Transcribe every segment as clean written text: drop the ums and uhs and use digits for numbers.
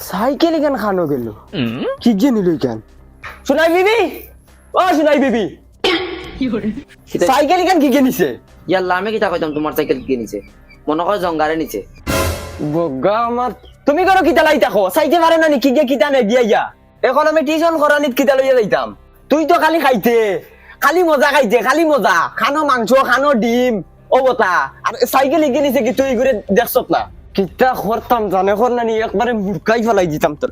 Cycle কেন খানো গেল কি যে নিল কেন শোনাই বিবি ও শোনাই বিবি সাইকেল কেন কি কে নিছে ইয়াল্লা আমি কিতা কইতাম তোমার সাইকেল কে নিছে মনে হয় জঙ্গারে নিছে বগা আমার তুমি করো কিতা লাই থাকো সাইতে পারো না নি কি যে কিতা নে গিয়া ইয়া এখন আমি টিউশন করানিত কিতা লইয়া যাইতাম তুই তো খালি খাইতে খালি মজা খাইতে খালি মজা খানো মাংস খানো ডিম ও বতা আর সাইকেল কি নিছে কি তুই ঘুরে দেখছত না কিতা করতাম জানে কর না নি একবারে মুরকাই ফেলাই দিতাম তোর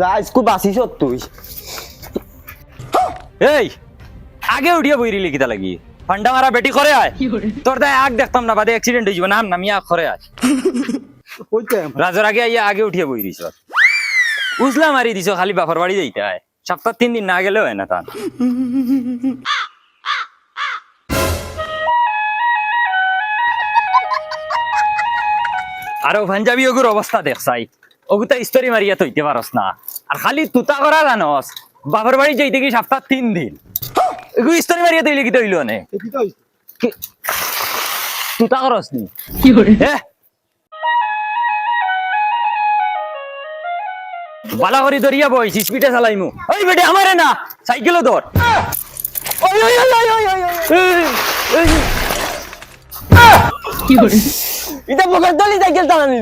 যা স্কু বাসিস তুই এই আগে উঠিয়া বইরিলি কিতা লাগি ফান্ডা মারা বেটি করে আয় তোর তাই আগ দেখতাম না বাদে অ্যাক্সিডেন্ট হয়ে যাবে নাম নামিয়া করে আয় রাজার আগে আইয়া আগে উঠিয়া বইরিস উজলা মারি দিছ খালি বাপর বাড়ি যাইতে আয় সপ্তাহ 3 দিন না গেলেও হয় না তার আরো পাঞ্জাবি ওগুর অবস্থা দেখছাই ওগুতা স্টোরি মারিয়া তৈতে পারস না আর খালি তুতা করা জানস বাপর বাড়ি যাইতে কি সপ্তাহ 3 দিন এগু স্টোরি মারিয়া তৈলে কি তৈল নে তুতা করস নি কি করে বালা করি দরিয়া বইছি স্পিডে চালাইমু ওই বেটে আমারে না সাইকেলও ধর ওই ওই ওই ওই ওই কি করে এটা বগরতলি সাইকেল চালানি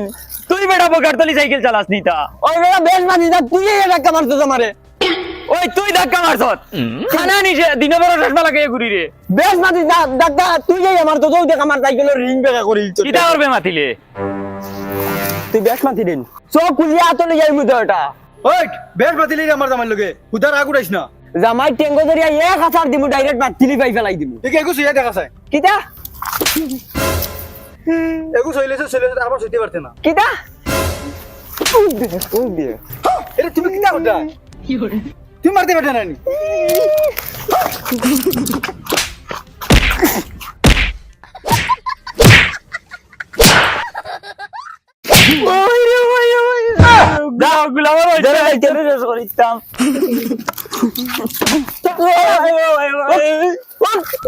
তুই বেটা বগরতলি সাইকেল চালাস নি তা ওই বেটা বেশ মানি না তুই এই ধাক্কা মারছস আমারে ওই তুই ধাক্কা মারছস খানা নিছে দিনে বড় চশমা লাগাইয়া ঘুরি রে বেশ মানি ধাক্কা তুই এই আমার তো দেখ আমার সাইকেলের রিং বেকা করিল কিটা করবে মাতিলে তুই বেশ মাতি দিন সব কুলিয়া আতলে যাইমু তো এটা ওই বেশ বাতিলি আমার জামাই লগে উদার আগু রাইছ না জামাই টেঙ্গো ধরিয়া এক হাজার দিমু ডাইরেক্ট বাতিলি পাই ফেলাই দিমু একে এগু সুইয়া দেখা যায় কিটা এগু সইলেছে আবার সইতে পারতে না কিটা ও দে এরে তুমি কিটা করতা কি করে তুমি মারতে পারতে না নি ওই রে ওই ওই দাও গুলাম ওই ধরে যাইতে রে করিতাম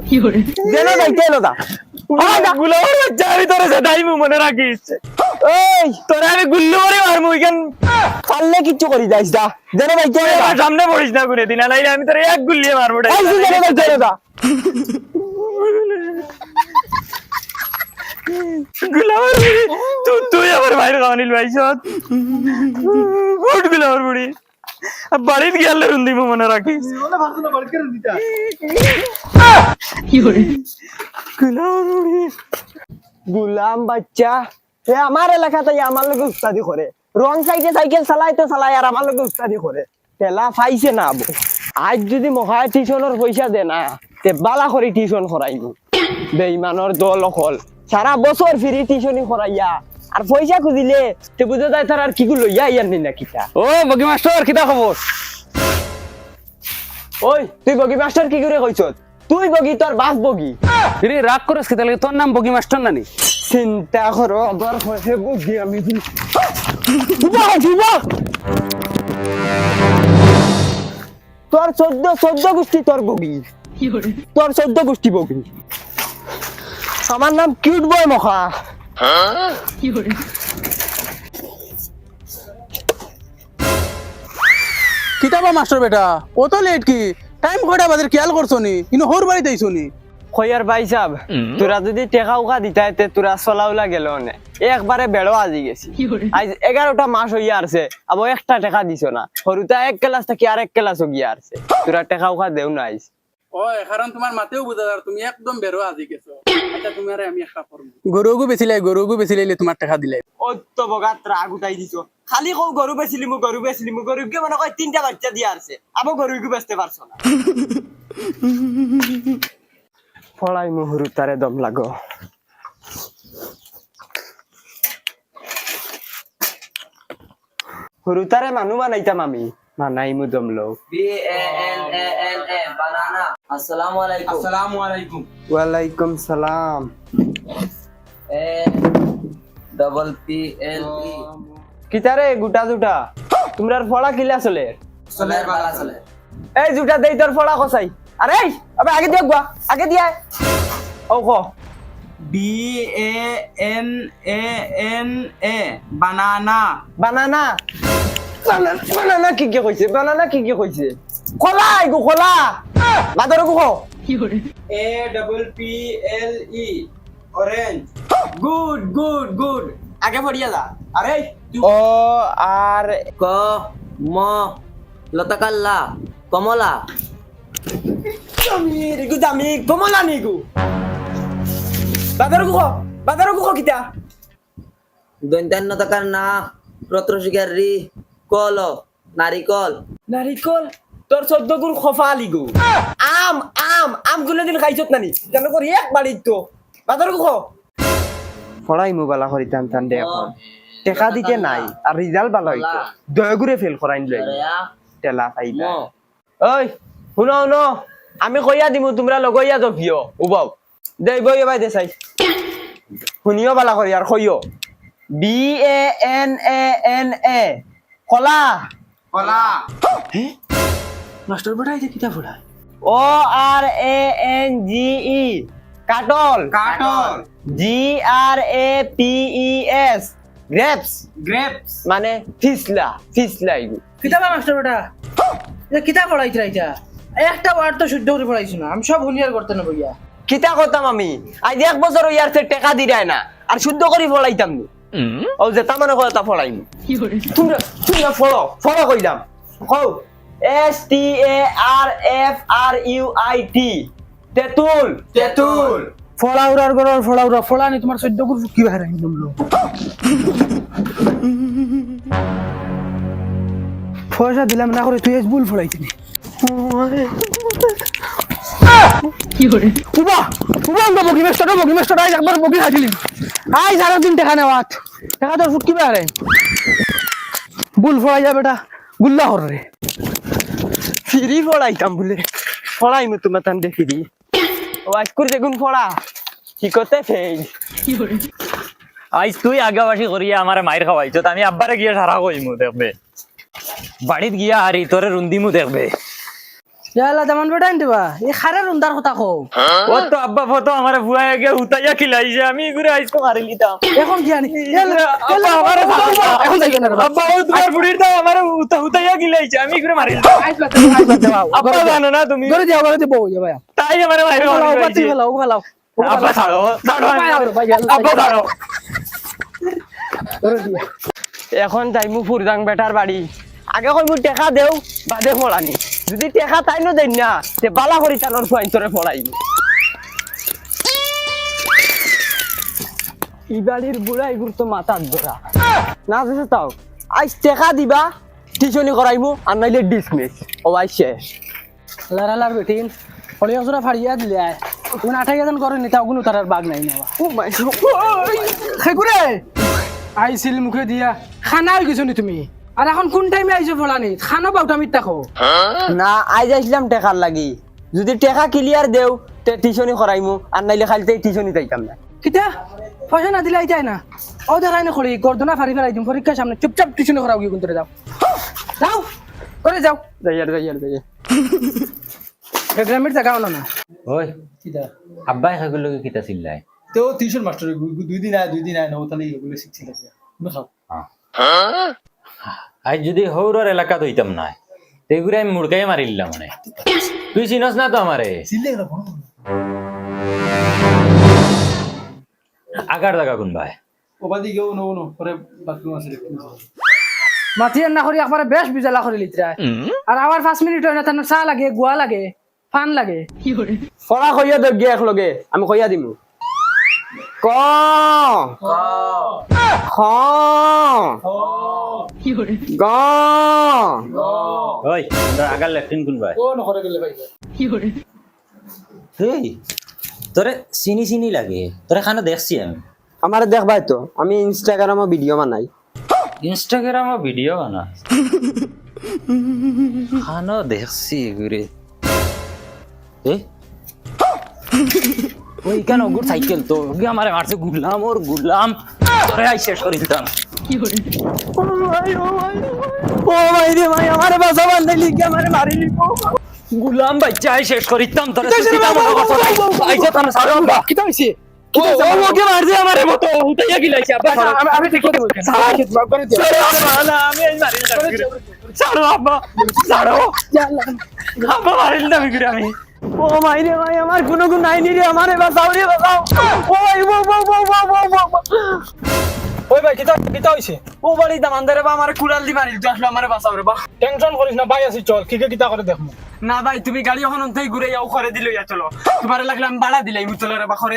কি করে দেনা যাইতে লদা গুলাম যাবি তোরে সেটাইমু মনে রাখিস এই তোরে আমি গুল্লু করে মারমু ইখান পারলে কিচ্ছু করি যাইস দা দেনা যাইতে আমার সামনে পড়িস না কোনে দিন আলাইলে আমি তোরে এক গুল্লিয়ে মারবো এই দেনা যাইতে লদা গুলাম তুই আমার ভাইয়ের খাওয়ানিল ভাইসত গুড গুলাম বুড়ি বাড়িতে গেলে রুন দিব মনে রাখিস ওলা ভাবছো না বাড়ি করে দিতা কি করে গুলাম বুড়ি গুলাম বাচ্চা এ আমার এলাকাতে আমার লগে উস্তাদি করে রং সাইডে সাইকেল চালাইতে চালাই আর আমার লগে উস্তাদি করে তেলা পাইছে না আবু আজ যদি মহায় টিউশনের পয়সা দে না তে বালা করে টিউশন করাইব বেঈমানের দল হল সারা বছর ফ্রি টিউশনি করাইয়া আর পয়সা খুঁজিলে তে বুঝা যায় তার আর কি লইয়া ইয়ার নি না কিটা ও বগি মাস্টার কিটা খবর ওই তুই বগি মাস্টার কি করে কইছ তুই বগি তোর বাপ বগি রে রাগ করিস কি তাহলে তোর নাম বগি মাস্টার নানি চিন্তা করো আবার হয়ে বগি আমি যুবক তোর 14 গোষ্ঠী তোর বগি তোর 14 গোষ্ঠী বগি আমার নাম কিউট বয় মখা কিতাবা মাস্টার বেটা অত লেট কি টাইম কয়টা বাজে খেয়াল করছো নি কিন্তু হোর বাড়িতে আইছো নি খয়ার ভাই সাহেব তোরা যদি টেকা উকা দিতাইতে তোরা চলাউলা গেল না একবারে বেড়ো আজি গেছি আজ 11টা মাস হইয়া আসছে আবার একটা টেকা দিছ না সরুতা এক ক্লাস থেকে আর এক ক্লাস গিয়া আসছে তোরা টেকা উকা দেও না আইস ওই কারণ তোমার মাতেও বুঝা যার তুমি একদম বেরো আজি গেছো আচ্ছা তুমি আরে আমি একটা করব গরুগু বেচি লাইলে তোমার টাকা দিলে অত বগাত রাগ উঠাই দিছ খালি কও গরু বেচিলিমু গরুকে মনে কয় 3টা বাচ্চা দিয়া আসছে আবার গরুকে বেচতে পারছ না ফলাই মুহুরু তারে দম লাগো হুরুতারে মানু বানাইতাম আমি মানাই মু দম লো BANANA বানানা আসসালামু আলাইকুম আসসালামু আলাইকুম ওয়ালাইকুম সালাম PPLE কিতারে গুটা জুটা তোমরার ফড়া কিলা চলে চলে বালা চলে এই জুটা দেই তোর ফড়া কসাই আরে আবে আগে দিয়ে গা আগে দিয়ে ও কো BANANA বানানা বানানা বানানা কি কইছে বানানা কি কইছে কলা এগু কলা বাদর গু কো APPLE orange good good good আগে পড়িয়া যা আরে ও আর ক ম লতাকাল্লা কমলা জামির গু জামি কমলা নি গু বাদর গু কো কিতা দন্তান লতাকার না প্রত্রশিকার রি কল নারিকল নারিকল তোর 14 গুণ খফা লিগু আম আম আম গুলো দিন খাইছত নানি জানো করি এক বাড়ি তো বাদর গু কো পড়াই মোবাইল করি টান টান দে এখন টাকা দিতে নাই আর রেজাল্ট ভালো হইতো দয়গুরে ফেল করাইন লই তেলা খাইলা ওই শুনো শুনো আমি কইয়া দিমু তোমরা লগইয়া জফিও উবাও দেই বই ভাই দে চাই শুনিও বালা করি আর কইও BANANA কলা কলা মাস্টার বেটা এটা কিতা পড়ায় ORANGE কাটল কাটল GRAPES গ্রেপস গ্রেপস মানে ফিসলা ফিসলা ইগু কিতা বা মাস্টার বেটা এটা কিতা পড়াইছিল এটা একটা ওয়ার্ড তো শুদ্ধ করে পড়াইছো না আমি সব হুলিয়ার করতে না বইয়া কিতা করতাম আমি আজ এক বছর ইয়ার টাকা দিরাই না আর শুদ্ধ করে ফলাইতাম নি ও যে তার মানে কথা ফলাইম তোমরা তোমরা ফলো কইলাম কও STARFRUIT তেতুল তেতুল ফলাউরার গরর ফলাউরা ফলানি তোমার 14 গুণ কি বাইরে একদম লো পয়সা দিলাম না করে তুই এস ভুল ফলাইছিস উবা উবা আমরা বগি মেস্টার আজ একবার বগি খাইছিলি আই সারা দিন টাকা নেওয়াত টাকা তোর ফুটকি বাইরে ভুল ফলাই যা বেটা গুল্লা হর রে ফিরি ফলাইতাম বলে ফলাইম তোমার তান দে ফিরি ও আজ করে দেখুন ফলা কি করতে ফেল আইস তুই আগাবাসি করিয়া আমারে মাইর খাওয়াইছ আমি আব্বারে গিয়া সারা কইমু দেখবে বাড়িত গিয়া আরি তোরে রুন্দিমু দেখবে ইয়ালা যেমন বেটা আনতে বা এই খারে রুন্দার কথা কও ও তো আব্বা ফটো আমারে ভুয়া গিয়া উতাইয়া খিলাইছে আমি ঘুরে আইস তো মারি লিতাম এখন কি আনি আব্বা আমারে এখন যাইবে না আব্বা ও তোমার বুড়ির দাও আমারে উতাইয়া খিলাইছে আমি ঘুরে মারি লিতাম আব্বা জানো না তুমি করে দিও যাবা তাই আমারে মাইর খাওয়াইছে ফেলাও আব্বা ছাড়ো আব্বা ছাড়ো এখন যাইমু ফুরদাং বেটার বাড়ি আগে কইমু টাকা দেও বাদে ফলানি যদি টাকা তাই ন দেন না তে বালা করি তানোর ফুয়াইন তোরে ফলাইমু ই বাড়ির বুড়া এগুর তো মাথার ধরা না বুঝে তাও আইস টাকা দিবা টিউশনি করাইমু আর নাইলে ডিসমিস ও আই শেষ লারালার বেটিন হলিয়া জোড়া ফাড়িয়া দিলে তুমি 28,000 করে নিতা ওগুন তার বাগ নাই নেওয়া ও মাই খেকুরে আইছিল মুখে দিয়া খানা হই গেছো নি তুমি আর এখন কোন টাইমে আইছো ফলানি খানা বাউটা মিট থাকো না আই যাইছিলাম টাকার লাগি যদি টাকা ক্লিয়ার দেও তে টিউশনি করাইমু আর নাইলে খালিতে টিউশনি যাইতাম না কিতা পয়সা না দিলে আইতাই না ও দেখাই না খড়ি গর্দনা ফাড়ি ফেলাই দিম পরীক্ষার সামনে চুপচাপ টিউশনি করাও গিয়ে কোনতরে যাও যাও করে যাও যাইয়ার গ্রামের জায়গা না ওই আব্বাই খাগুলো কিতা চিল্লাই তো টিউশন মাস্টার দুই দিন আয় না ও তাহলে এগুলো শিখছিল তুমি খাও আজ যদি হৌরর এলাকা হইতাম না তেগুরে আমি মুড়কাই মারিলাম মানে তুই চিনস না তো আমারে চিল্লে গেল আগার জায়গা কোন ভাই ওবাদি গেও নো পরে বাথরুম আছে দেখতে মাথিয়ার না করি একবারে বেশ বিজালা করে লিতরা আর আবার 5 মিনিট হয় না তার চা লাগে গুয়া লাগে পান লাগে ফলা কইয়া দে গিয়া একলগে আমি কইয়া দিমু ক খ গ ওই আগার লেফটিন কোন ভাই ও নকরে গেলে ভাই এই তোরে চিনি লাগে তোরে খানা দেখছি আমি আমার দেখবাই তো আমি ইনস্টাগ্রামে ভিডিও বানাই ইনস্টাগ্রামে ভিডিও বানা খানা দেখছি ঘুরে ওই কেন ওগুর সাইকেল তো ওকে আমার মারছে গুলাম তোরে আই শেষ করে দিতাম ও ভাই রে ভাই আমার বাসা বান্ধাইলি কি আমারে মারিলি গুলাম বাচ্চা শেষ করিতাম তোর কিতা হইছে রে বাবা? আইসা তার সারা আমরা কিতা হইছে ও ওকে মারছে আমারে মতো উঠাইয়া গিলাইছে আব্বা আমি ঠিক করে বলছি মাফ করে দিও না আমি এই মারিল না ছাড়ো আব্বা ছাড়ো আব্বা মারিল না বিগড়ে আমি ও মাই রে ভাই আমার কোনো গুণ নাই নি রে আমারে বাঁচাও রে বাঁচাও ও ভাই ও ওই ভাই কিতা কিতা হইছে ও বাড়ি দামানদারে বা আমারে কুড়াল দি মারিল তুই আসলে আমারে বাঁচাও রে বা টেনশন করিস না ভাই আছি চল কি কিতা করে দেখমু না ভাই তুমি গাড়ি এখন অন্তেই ঘুরে যাও করে দিল ইয়া চলো তোমারে লাগলে আমি বাড়া দিলাই মুতলে রে বা করে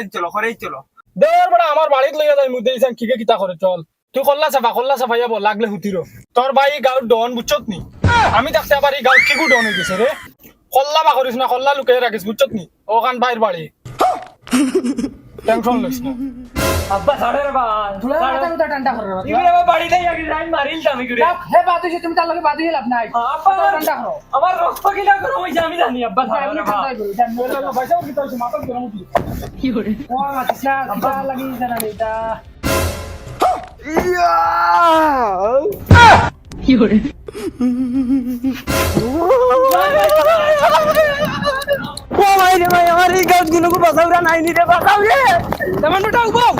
চলো দেওয়ার বড় আমার বাড়িত লইয়া যাই মুদ্দে ইসান কি কিতা করে চল তুই কল্লা সাফা যাব লাগলে হুতিরো তোর ভাই গাঁত ডন বুঝছত নি আমি থাকতে আবার এই গাঁত কি ডন হয়ে গেছে রে কল্লা বা করিস না কল্লা লুকিয়ে রাখিস বুঝছত নি ওখান বাইর বাড়ি টেনশন লইস না আব্বা ছাড়ে রে বা তুলা মাথা মুতা টান্ডা করে তুমি আবার বাড়ি নাই আগে যাই মারিল না বিগড়ে হে বাদ হইছে তুমি তার লগে বাদ হইলাম নাই আব্বা টান্ডা করো আমার রক্ত কিলা করে হইছে আমি জানি আব্বা ছাড়ে রে বা পয়সা কিতা হইছে মাথা গরম উঠি কি করে ও মাথা কিতা লাগি জানা এটা ও ভাই রে ভাই আমার এই গাছ গুলো বাঁচাও রে নাই নি রে বাঁচাও রে তেমন বেটা উবাও